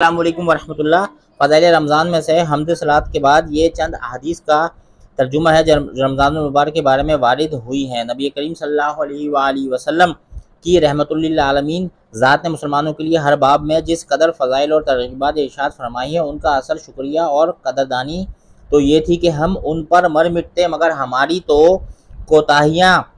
अस्सलाम वालेकुम वरहमतुल्लाह। फ़ज़ाइल रमज़ान में से हम्द सलात के बाद ये चंद अहादीस का तर्जुमा है जो रमज़ान मुबारक के बारे में वारिद हुई हैं। नबी करीम सल्लल्लाहु अलैहि वसल्लम की रहमतुल लिल आलमीन ज़ात ने मुसलमानों के लिए हर बाब में जिस कदर फ़ज़ाइल और तरग़ीबात इरशाद फरमाई है, उनका असल शुक्रिया और कदरदानी तो ये थी कि हम उन पर मर मिटते, मगर हमारी तो कोताहियाँ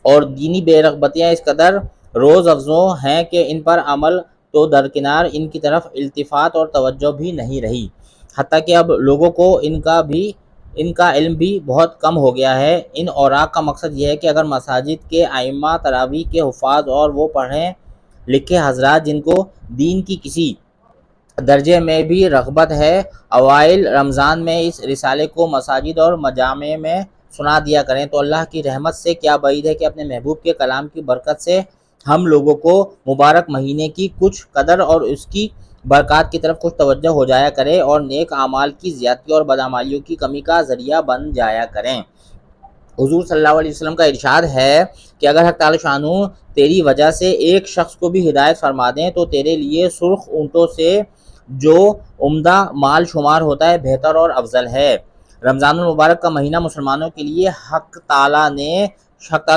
और दीनी बेरग़बतियाँ इस कदर रोज़ अफ़ज़ों हैं कि इन पर अमल तो दरकिनार, इनकी तरफ इल्तिफ़ात और तवज्जो भी नहीं रही। हत्ता कि अब लोगों को इनका इल्म भी बहुत कम हो गया है। इन औराक़ का मकसद यह है कि अगर मसाजिद के आइम्मा, तरावी के हुफ़ाज़ और वो पढ़े लिखे हज़रात जिनको दीन की किसी दर्जे में भी रग़बत है, अवाइल रमज़ान में इस रिसाले को मसाजिद और मजामे में सुना दिया करें, तो अल्लाह की रहमत से क्या बईद है कि अपने महबूब के कलाम की बरकत से हम लोगों को मुबारक महीने की कुछ कदर और उसकी बरक़ात की तरफ कुछ तवज्जो हो जाया करे और नेक आमाल की ज़्यादती और बदअमालियों की कमी का ज़रिया बन जाया करें। हुज़ूर सल्लल्लाहु अलैहि वसल्लम का इरशाद है कि अगर हक़ ताला शानू तेरी वजह से एक शख्स को भी हिदायत फरमा दें, तो तेरे लिए सुर्ख ऊँटों से जो उम्दा माल शुमार होता है बेहतर और अफजल है। रमज़ानुल मुबारक का महीना मुसलमानों के लिए हक़ ताला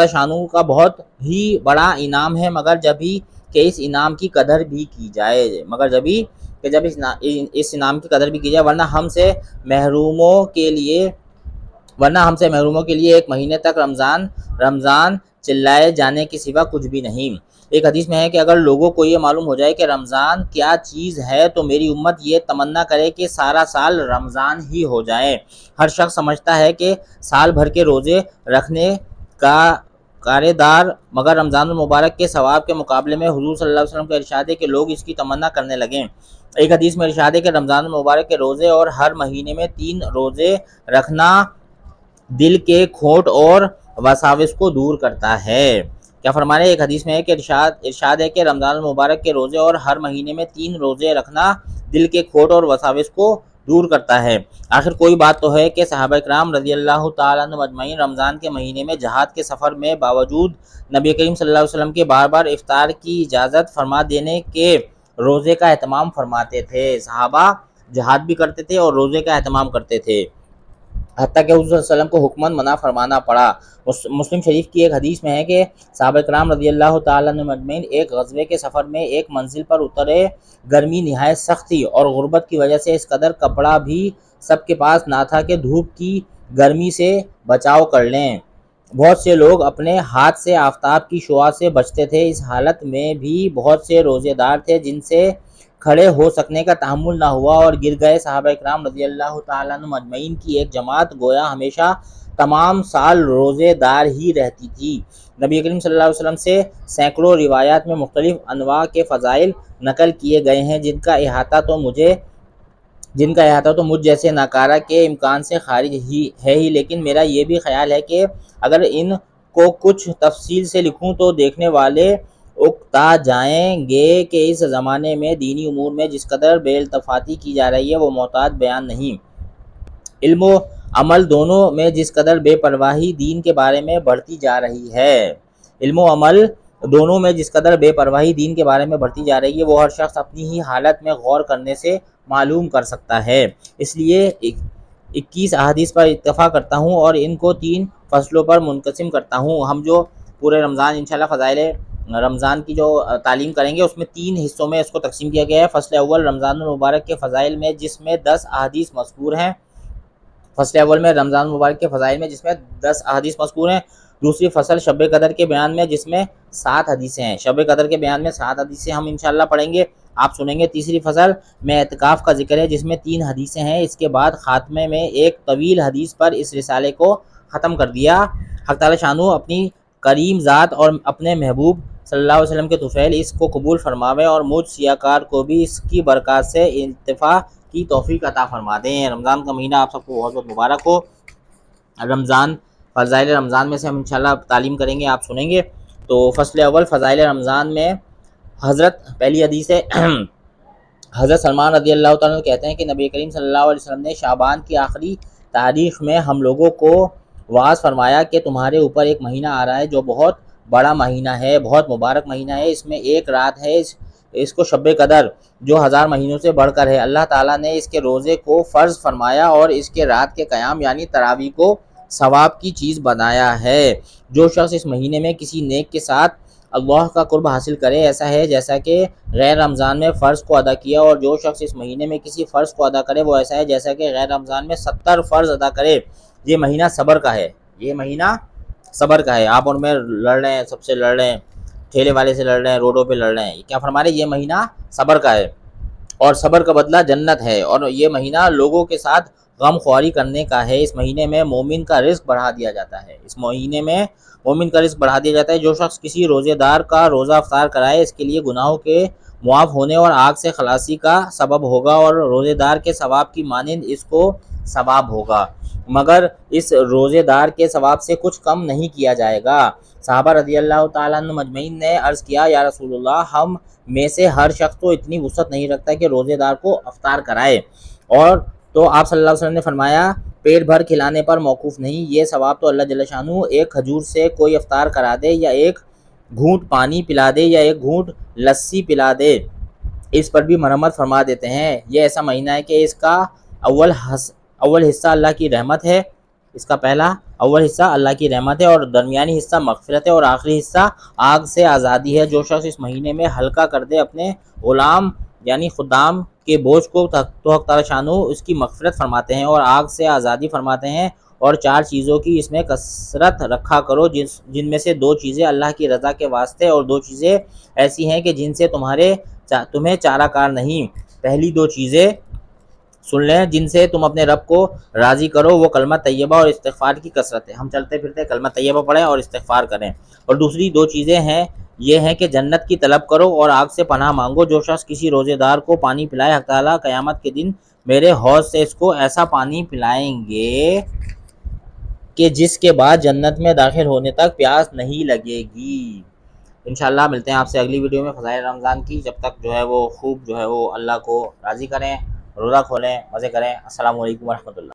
शानू का बहुत ही बड़ा इनाम है, मगर जभी कि इस इनाम की कदर भी की जाए इस इनाम की कदर भी की जाए, वरना हमसे महरूमों के लिए एक महीने तक रमज़ान चिल्लाए जाने के सिवा कुछ भी नहीं। एक हदीस में है कि अगर लोगों को ये मालूम हो जाए कि रमज़ान क्या चीज़ है, तो मेरी उम्मत ये तमन्ना करे कि सारा साल रमज़ान ही हो जाए। हर शख्स समझता है कि साल भर के रोज़े रखने का कारेदार, मगर रमज़ानुल मुबारक के सवाब के मुकाबले में हुज़ूर सल्लल्लाहु अलैहि वसल्लम का इरशाद है कि लोग इसकी तमन्ना करने लगें। एक हदीस में इरशाद है कि रमज़ानुल मुबारक के रोज़े और हर महीने में 3 रोज़े रखना दिल के खोट और वसाविस को दूर करता है। क्या फरमा रहे हैं? एक हदीस में है कि इरशाद है कि रमज़ानुल मुबारक के रोज़े और हर महीने में 3 रोज़े रखना दिल के खोट और वसाविस को दूर करता है। आखिर कोई बात तो है कि सहाबा इकराम रज़ियल्लाहु ताला अन्हुम अजमईन रमज़ान के महीने में जहाद के सफ़र में बावजूद नबी करीम सल्लल्लाहु अलैहि वसल्लम के बार बार इफ्तार की इजाज़त फरमा देने के रोज़े का एहतमाम फरमाते थे। सहाबा जहाद भी करते थे और रोज़े का एहतमाम करते थे, हत्ता कि हुज़ूर सल्लल्लाहु अलैहि वसल्लम को हुक्मन मना फरमाना पड़ा। मुस्लिम शरीफ की एक हदीस में है कि सहाबा इकराम रज़ियल्लाहु ताला अन्हुम अजमईन एक ग़ज़वे के सफ़र में एक मंजिल पर उतरे। गर्मी निहायत सख्त थी और गुर्बत की वजह से इस कदर कपड़ा भी सबके पास ना था कि धूप की गर्मी से बचाव कर लें। बहुत से लोग अपने हाथ से आफताब की शुआ से बचते थे। इस हालत में भी बहुत से रोज़ेदार थे जिनसे खड़े हो सकने का तहम्मुल ना हुआ और गिर गए। सहाबा इकराम रज़ियल्लाहु ताला अन्हुम अजमईन की एक जमात गोया हमेशा तमाम साल रोज़ेदार ही रहती थी। नबी करीम सल्लल्लाहु अलैहि वसल्लम से सैकड़ों रिवायात में मुख्तलिफ अनवा के फ़ज़ाइल नकल किए गए हैं, जिनका अहाता तो मुझ जैसे नाकारा के इम्कान से खारिज ही, लेकिन मेरा ये भी ख्याल है कि अगर इन को कुछ तफसील से लिखूं तो देखने वाले उकता जाएंगे कि इस ज़माने में दीनी उमूर में जिस कदर बेइल्तफ़ाती की जा रही है वो मोहताज बयान नहीं। इल्म व अमल दोनों में जिस कदर बेपरवाही दीन के बारे में बढ़ती जा रही है वो हर शख्स अपनी ही हालत में गौर करने से मालूम कर सकता है। इसलिए 21 अहादीस पर इत्तफ़ा करता हूँ और इनको 3 फसलों पर मुनक़सिम करता हूँ। हम जो पूरे रमज़ान इंशाअल्लाह फ़ज़ाइल रमज़ान की जो तालीम करेंगे उसमें 3 हिस्सों में इसको तकसीम किया गया है। फ़सल अव्वल रमज़ानुल मुबारक के फ़ज़ाइल में, जिसमें 10 अहादीस मज़कूर हैं। फ़सल अव्वल में रमज़ान मुबारक के फ़ज़ाइल में जिसमें 10 अहादीस मज़कूर हैं। दूसरी फ़सल शब कदर के बयान में जिसमें 7 हदीसें हैं। शब कदर के बयान में 7 हदीसें हम इंशाअल्लाह पढ़ेंगे, आप सुनेंगे। तीसरी फ़सल में एतिकाफ़ का जिक्र है जिसमें 3 हदीसें हैं। इसके बाद ख़ात्मे में एक तवील हदीस पर इस रिसाले को ख़त्म कर दिया। हक़ ताला शानू अपनी करीम ज़ात और अपने महबूब सल्लल्लाहु अलैहि वसल्लम के तुफ़ैल इसको कबूल फरमावे और मुझ सियाकार को भी इसकी बरक़ात से इंतिफ़ा की तौफ़ीक़ अता फरमा दें। रमज़ान का महीना आप सबको बहुत बहुत मुबारक हो। फ़ज़ाइल रमज़ान में से हम इंशाअल्लाह तालीम करेंगे, आप सुनेंगे। तो फ़सल अव्वल फ़ज़ाइल रमज़ान में पहली हदीस है हज़रत सलमान रज़ियल्लाहु ताला अन्हु कहते हैं कि नबी करीम सल्लल्लाहु अलैहि वसल्लम ने शाबान की आखिरी तारीख़ में हम लोगों को वाज़ फरमाया कि तुम्हारे ऊपर एक महीना आ रहा है जो बहुत बड़ा महीना है, बहुत मुबारक महीना है। इसमें एक रात है इसको शब कदर जो 1000 महीनों से बढ़कर है। अल्लाह ताला ने इसके रोज़े को फ़र्ज़ फरमाया और इसके रात के क़याम यानी तरावी को सवाब की चीज़ बनाया है। जो शख्स इस महीने में किसी नेक के साथ अल्लाह का कुर्ब हासिल करे, ऐसा है जैसा कि गैर रमज़ान में फ़र्ज़ को अदा किया, और जो शख्स इस महीने में किसी फ़र्ज़ को अदा करे वो ऐसा है जैसा कि गैर रमज़ान में 70 फ़र्ज़ अदा करे। ये महीना सब्र का है, ये महीना सब्र का है। आप उनमें लड़ रहे हैं, सबसे लड़ रहे हैं, ठेले वाले से लड़ रहे हैं, रोडों पे लड़ रहे हैं, क्या फरमा रहे हैं? ये महीना सब्र का है और सब्र का बदला जन्नत है। और ये महीना लोगों के साथ गमख्वारी करने का है। इस महीने में मोमिन का रिस्क बढ़ा दिया जाता है, इस महीने में मोमिन का रिस्क बढ़ा दिया जाता है। जो शख्स किसी रोज़ेदार का रोज़ा अफ्तार कराए, इसके लिए गुनाहों के मुआफ़ होने और आग से खलासी का सबब होगा, और रोज़ेदार के सवाब की मानिंद इसको सवाब होगा, मगर इस रोज़ेदार के सवाब से कुछ कम नहीं किया जाएगा। सहाबा रज़ियल्लाहु ताला अन्हुम अजमईन ने अर्ज़ किया, या रसूलल्लाह, हम में से हर शख्स तो इतनी वुसअत नहीं रखता कि रोज़ेदार को अफ्तार कराए। और तो आप सल्लल्लाहु अलैहि वसल्लम ने फरमाया, पेट भर खिलाने पर मौकूफ़ नहीं, ये सवाब तो अल्लाह जल्ल शानहू एक खजूर से कोई अफ्तार करा दे, या एक घूंट पानी पिला दे, या एक घूंट लस्सी पिला दे, इस पर भी मरम्मत फरमा देते हैं। ये ऐसा महीना है कि इसका अव्वल हिस्सा अल्लाह की रहमत है, इसका अव्वल हिस्सा अल्लाह की रहमत है, और दरमियानी हिस्सा मग़फ़िरत है, और आखिरी हिस्सा आग से आज़ादी है। जो शख्स इस महीने में हल्का कर दे अपने ग़ुलाम यानी खुदाम के बोझ को, तो हक़ ताला शानहू उसकी मग़फ़िरत फरमाते हैं और आग से आज़ादी फरमाते हैं। और 4 चीज़ों की इसमें कसरत रखा करो, जिनमें से 2 चीज़ें अल्लाह की रज़ा के वास्ते, और 2 चीज़ें ऐसी हैं कि जिनसे तुम्हें चाराकार नहीं। पहली 2 चीज़ें सुन लें जिनसे तुम अपने रब को राज़ी करो, वो कलमा तैयबा और इस्तिग़फ़ार की कसरत है। हम चलते फिरते कलमा तैयबा पढ़ें और इस्तिग़फ़ार करें। और दूसरी 2 चीज़ें हैं, ये हैं कि जन्नत की तलब करो और आग से पनाह मांगो। जो शख्स किसी रोज़ेदार को पानी पिलाए, हक़ ताला क़यामत के दिन मेरे हौज़ से इसको ऐसा पानी पिलाएंगे कि जिसके बाद जन्नत में दाखिल होने तक प्यास नहीं लगेगी। इंशाअल्लाह मिलते हैं आपसे अगली वीडियो में फ़ज़ाइल रमज़ान की। जब तक जो है वो खूब जो है वो अल्लाह को राज़ी करें, रोज़ा खोलें, मज़े करें। अस्सलामु अलैकुम व रहमतुल्लाह।